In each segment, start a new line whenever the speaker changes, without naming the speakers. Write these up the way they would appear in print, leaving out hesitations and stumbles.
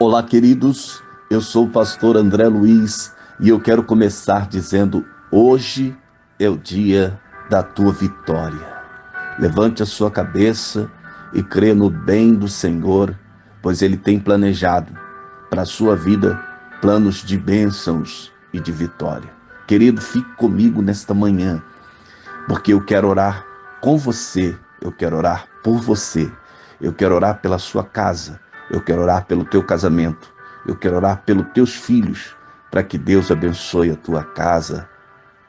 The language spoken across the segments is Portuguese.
Olá, queridos. Eu sou o pastor André Luiz e eu quero começar dizendo: hoje é o dia da tua vitória. Levante a sua cabeça e crê no bem do Senhor, pois Ele tem planejado para a sua vida planos de bênçãos e de vitória. Querido, fique comigo nesta manhã, porque eu quero orar com você, eu quero orar por você, eu quero orar pela sua casa, eu quero orar pelo teu casamento, eu quero orar pelos teus filhos, para que Deus abençoe a tua casa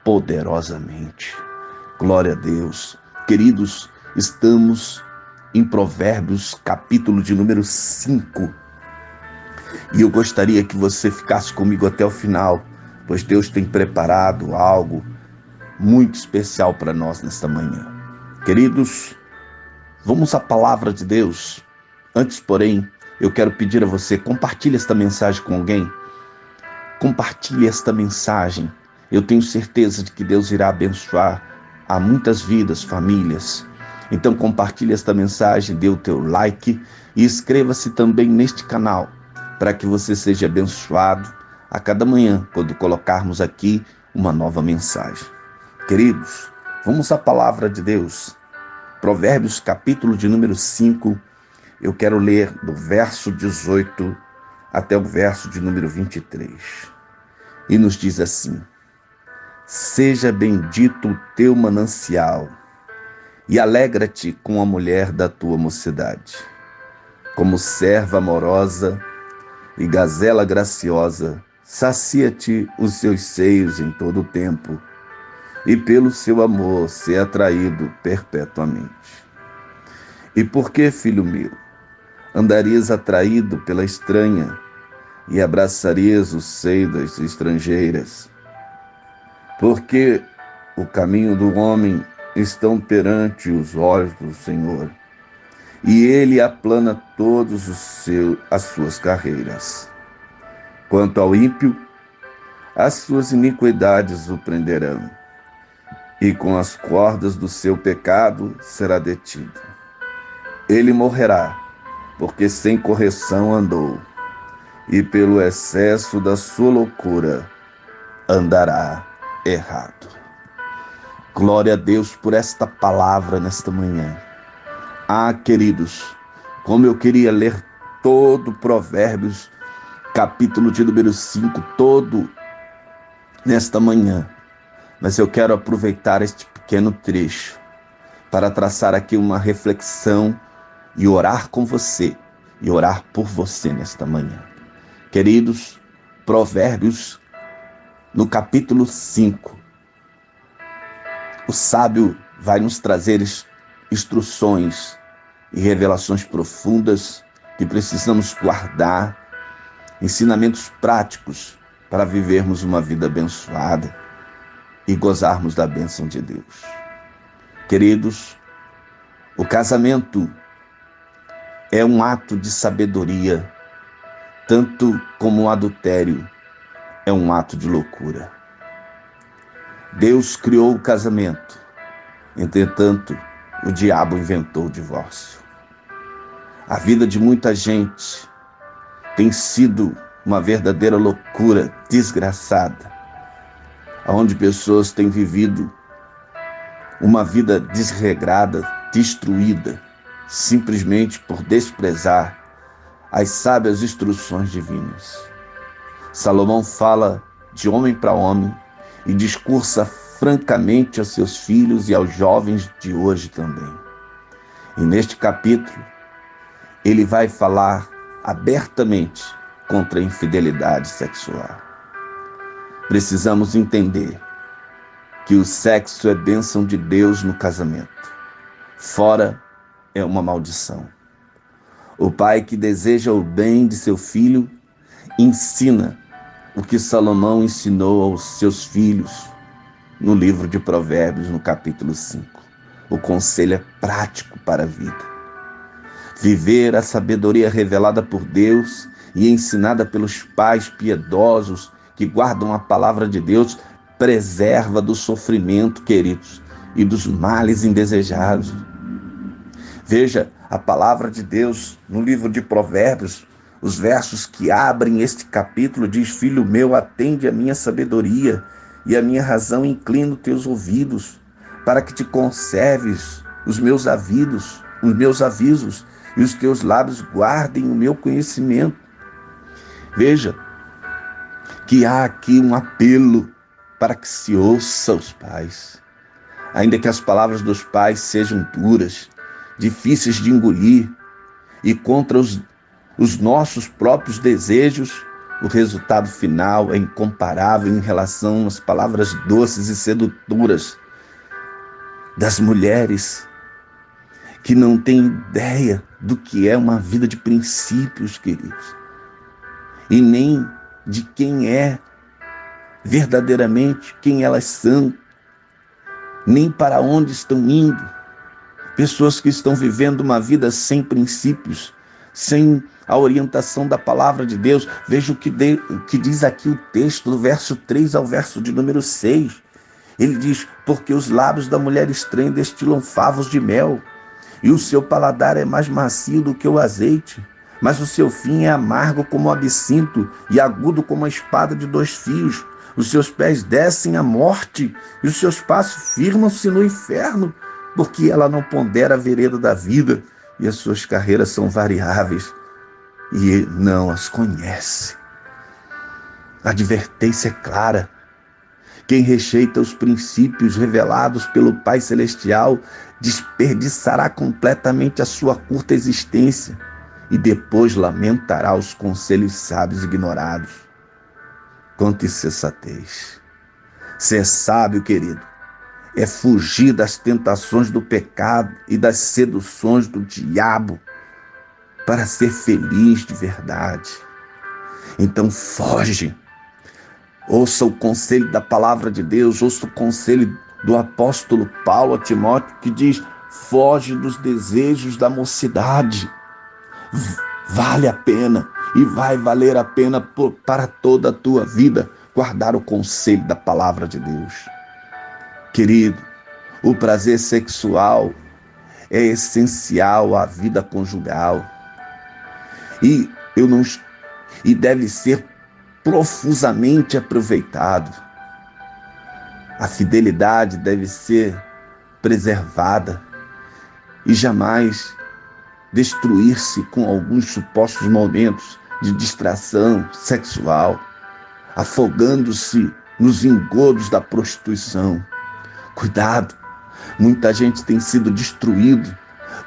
poderosamente. Glória a Deus. Queridos, estamos em Provérbios, capítulo de número 5, e eu gostaria que você ficasse comigo até o final, pois Deus tem preparado algo muito especial para nós nesta manhã. Queridos, vamos à palavra de Deus. Antes, porém, eu quero pedir a você, compartilhe esta mensagem com alguém. Compartilhe esta mensagem. Eu tenho certeza de que Deus irá abençoar a muitas vidas, famílias. Então compartilhe esta mensagem, dê o teu like e inscreva-se também neste canal, para que você seja abençoado a cada manhã, quando colocarmos aqui uma nova mensagem. Queridos, vamos à palavra de Deus. Provérbios, capítulo de número 5, eu quero ler do verso 18 até o verso de número 23. E nos diz assim: seja bendito o teu manancial, e alegra-te com a mulher da tua mocidade. Como serva amorosa e gazela graciosa, sacia-te os seus seios em todo o tempo, e pelo seu amor ser atraído perpetuamente. E por que, filho meu, andarias atraído pela estranha e abraçarias o seio das estrangeiras? Porque o caminho do homem estão perante os olhos do Senhor, e ele aplana todos as suas carreiras. Quanto ao ímpio, as suas iniquidades o prenderão, e com as cordas do seu pecado será detido. Ele morrerá, porque sem correção andou, e pelo excesso da sua loucura andará errado. Glória a Deus por esta palavra nesta manhã. Ah, queridos, como eu queria ler todo Provérbios, capítulo de número 5, todo nesta manhã. Mas eu quero aproveitar este pequeno trecho para traçar aqui uma reflexão e orar com você, e orar por você nesta manhã. Queridos, Provérbios, no capítulo 5, o sábio vai nos trazer instruções e revelações profundas que precisamos guardar, ensinamentos práticos para vivermos uma vida abençoada e gozarmos da bênção de Deus. Queridos, o casamento é um ato de sabedoria, tanto como o adultério é um ato de loucura. Deus criou o casamento, entretanto, o diabo inventou o divórcio. A vida de muita gente tem sido uma verdadeira loucura desgraçada, onde pessoas têm vivido uma vida desregrada, destruída, simplesmente por desprezar as sábias instruções divinas. Salomão fala de homem para homem e discursa francamente aos seus filhos e aos jovens de hoje também. E neste capítulo, ele vai falar abertamente contra a infidelidade sexual. Precisamos entender que o sexo é bênção de Deus no casamento. Fora é uma maldição. O pai que deseja o bem de seu filho ensina o que Salomão ensinou aos seus filhos no livro de Provérbios, no capítulo 5. O conselho é prático para a vida. Viver a sabedoria revelada por Deus e ensinada pelos pais piedosos que guardam a palavra de Deus preserva do sofrimento, queridos, e dos males indesejados. Veja, a palavra de Deus no livro de Provérbios Os versos que abrem este capítulo diz: filho meu, atende a minha sabedoria e a minha razão inclina os teus ouvidos, para que te conserves os meus avisos e os teus lábios guardem o meu conhecimento. Veja que há aqui um apelo para que se ouça os pais. Ainda que as palavras dos pais sejam duras, difíceis de engolir e contra os nossos próprios desejos, o resultado final é incomparável em relação às palavras doces e sedutoras das mulheres que não têm ideia do que é uma vida de princípios, queridos, e nem de quem é verdadeiramente, quem elas são, nem para onde estão indo. Pessoas que estão vivendo uma vida sem princípios, sem a orientação da palavra de Deus. Veja o que diz aqui o texto, do verso 3 ao verso de número 6. Ele diz: porque os lábios da mulher estranha destilam favos de mel, e o seu paladar é mais macio do que o azeite, mas o seu fim é amargo como o absinto e agudo como a espada de 2 fios. Os seus pés descem à morte e os seus passos firmam-se no inferno, porque ela não pondera a vereda da vida e as suas carreiras são variáveis e não as conhece. A advertência é clara. Quem rejeita os princípios revelados pelo Pai Celestial desperdiçará completamente a sua curta existência e depois lamentará os conselhos sábios ignorados. Quanto insensatez! Ser sábio, querido, é fugir das tentações do pecado e das seduções do diabo para ser feliz de verdade. Então foge. Ouça o conselho da palavra de Deus, ouça o conselho do apóstolo Paulo a Timóteo, que diz: foge dos desejos da mocidade. Vale a pena e vai valer a pena para toda a tua vida guardar o conselho da palavra de Deus. Querido, o prazer sexual é essencial à vida conjugal e deve ser profusamente aproveitado. A fidelidade deve ser preservada e jamais destruir-se com alguns supostos momentos de distração sexual, afogando-se nos engodos da prostituição. Cuidado, muita gente tem sido destruído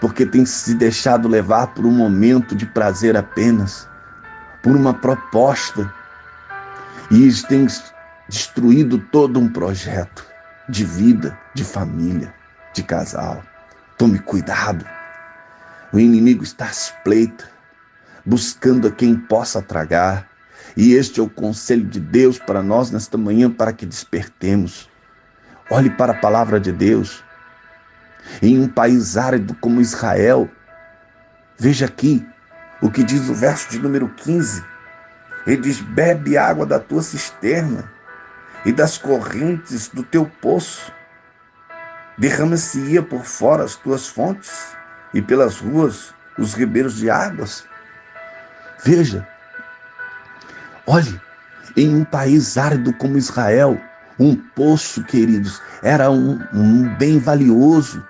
porque tem se deixado levar por um momento de prazer apenas, por uma proposta, e eles têm destruído todo um projeto de vida, de família, de casal. Tome cuidado. O inimigo está à espreita, buscando a quem possa tragar. E este é o conselho de Deus para nós nesta manhã, para que despertemos. Olhe para a palavra de Deus. Em um país árido como Israel, veja aqui o que diz o verso de número 15. Ele diz: bebe água da tua cisterna e das correntes do teu poço. Derrama-se-ia por fora as tuas fontes e pelas ruas os ribeiros de águas. Veja, olhe, em um país árido como Israel, um poço, queridos, era um bem valioso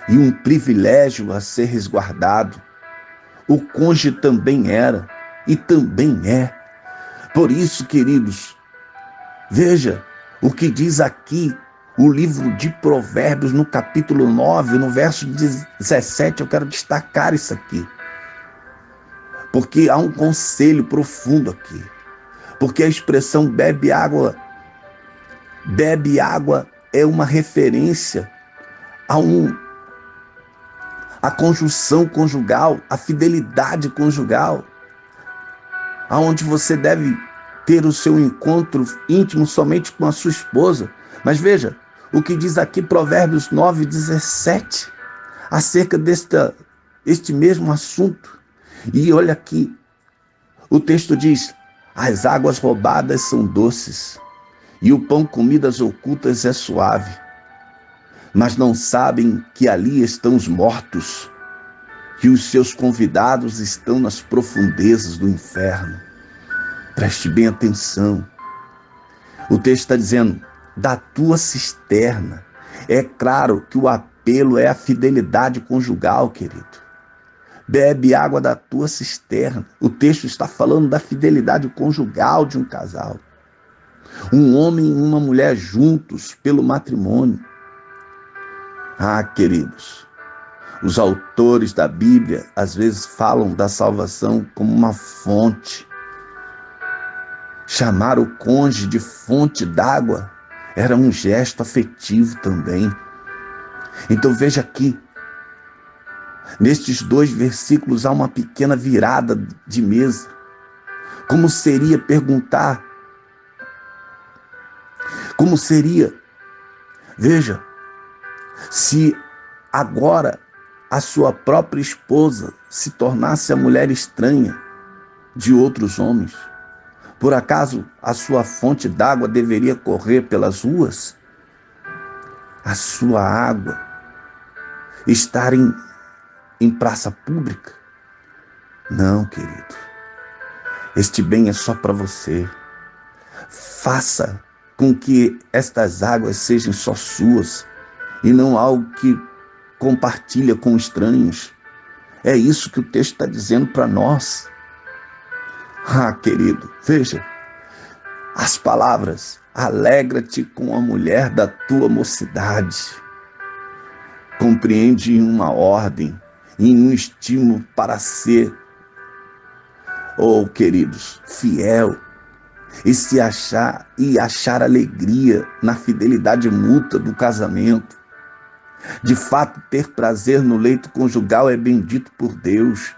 e um privilégio a ser resguardado. O cônjuge também era e também é. Por isso, queridos, veja o que diz aqui o livro de Provérbios, no capítulo 9, no verso 17, eu quero destacar isso aqui. Porque há um conselho profundo aqui. Porque a expressão bebe água é uma referência à conjunção conjugal, à fidelidade conjugal, aonde você deve ter o seu encontro íntimo somente com a sua esposa. Mas veja o que diz aqui Provérbios 9, 17, acerca deste mesmo assunto. E olha aqui, o texto diz: as águas roubadas são doces, e o pão comidas ocultas é suave, mas não sabem que ali estão os mortos. que os seus convidados estão nas profundezas do inferno. Preste bem atenção. O texto está dizendo, da tua cisterna. É claro que o apelo é a fidelidade conjugal, querido. Bebe água da tua cisterna. O texto está falando da fidelidade conjugal de um casal. Um homem e uma mulher juntos pelo matrimônio. Ah, queridos, os autores da Bíblia às vezes falam da salvação como uma fonte. Chamar o cônjuge de fonte d'água era um gesto afetivo também. Então veja aqui, nestes 2 versículos há uma pequena virada de mesa. Como seria perguntar? Como seria? Veja, se agora a sua própria esposa se tornasse a mulher estranha de outros homens, por acaso a sua fonte d'água deveria correr pelas ruas? A sua água estar em praça pública? Não, querido. Este bem é só para você. Faça com que estas águas sejam só suas e não algo que compartilha com estranhos. É isso que o texto está dizendo para nós. Ah, querido, veja, as palavras, alegra-te com a mulher da tua mocidade. Compreende em uma ordem, em um estímulo para ser, queridos, fiel e achar alegria na fidelidade mútua do casamento. De fato, ter prazer no leito conjugal é bendito por Deus.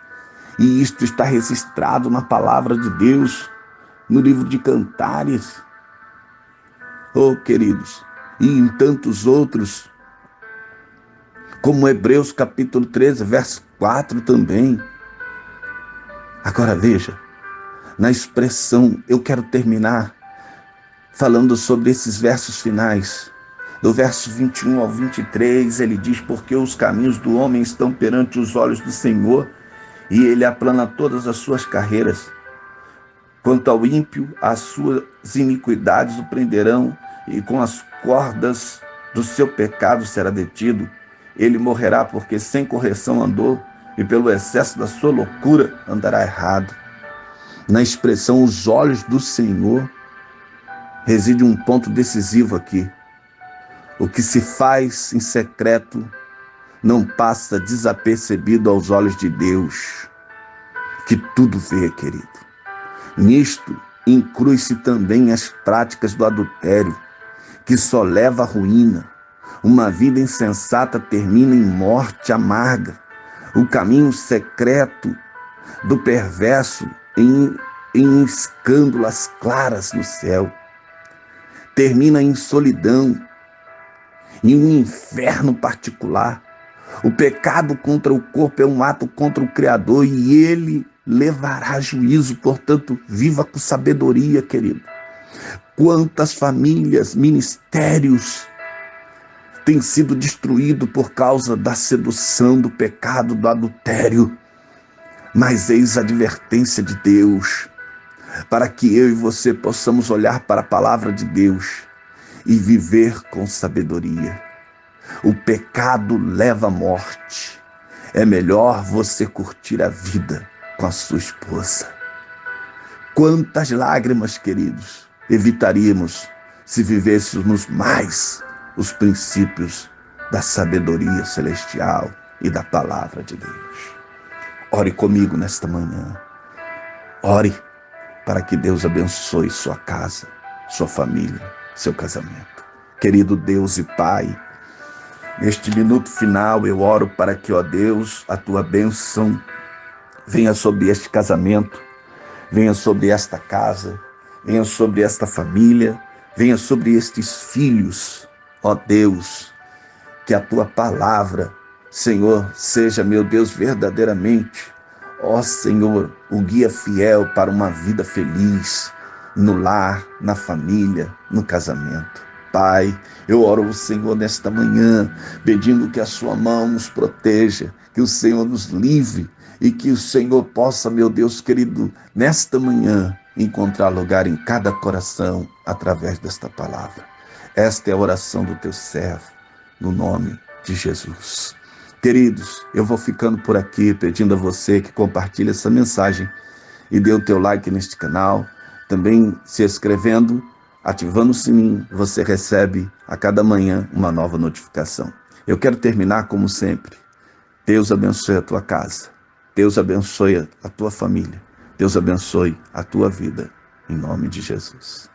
E isto está registrado na palavra de Deus, no livro de Cantares. Queridos, e em tantos outros, como Hebreus capítulo 13, verso 4 também. Agora veja, na expressão, eu quero terminar falando sobre esses versos finais. Do verso 21 ao 23, ele diz, porque os caminhos do homem estão perante os olhos do Senhor, e ele aplana todas as suas carreiras. Quanto ao ímpio, as suas iniquidades o prenderão, e com as cordas do seu pecado será detido. Ele morrerá porque sem correção andou, e pelo excesso da sua loucura andará errado. Na expressão os olhos do Senhor, reside um ponto decisivo aqui. O que se faz em secreto não passa desapercebido aos olhos de Deus, que tudo vê, querido. Nisto inclui-se também as práticas do adultério, que só leva à ruína. Uma vida insensata termina em morte amarga. O caminho secreto do perverso em escândalas claras no céu. Termina em solidão, em um inferno particular. O pecado contra o corpo é um ato contra o Criador e ele levará juízo. Portanto, viva com sabedoria, querido. Quantas famílias, ministérios têm sido destruídos por causa da sedução, do pecado, do adultério. Mas eis a advertência de Deus, para que eu e você possamos olhar para a palavra de Deus e viver com sabedoria. O pecado leva à morte. É melhor você curtir a vida com a sua esposa. Quantas lágrimas, queridos, evitaríamos se vivêssemos mais os princípios da sabedoria celestial e da palavra de Deus. Ore comigo nesta manhã. Ore para que Deus abençoe sua casa, sua família, seu casamento. Querido Deus e Pai, neste minuto final eu oro para que, ó Deus, a tua bênção venha sobre este casamento, venha sobre esta casa, venha sobre esta família, venha sobre estes filhos. Ó Deus, que a tua palavra, Senhor, seja, meu Deus, verdadeiramente, ó Senhor, o guia fiel para uma vida feliz no lar, na família, no casamento. Pai, eu oro ao Senhor nesta manhã, pedindo que a sua mão nos proteja, que o Senhor nos livre e que o Senhor possa, meu Deus querido, nesta manhã, encontrar lugar em cada coração através desta palavra. Esta é a oração do teu servo, no nome de Jesus. Queridos, eu vou ficando por aqui pedindo a você que compartilhe essa mensagem e dê o teu like neste canal, também se inscrevendo, ativando o sininho, você recebe a cada manhã uma nova notificação. Eu quero terminar como sempre. Deus abençoe a tua casa, Deus abençoe a tua família, Deus abençoe a tua vida, em nome de Jesus.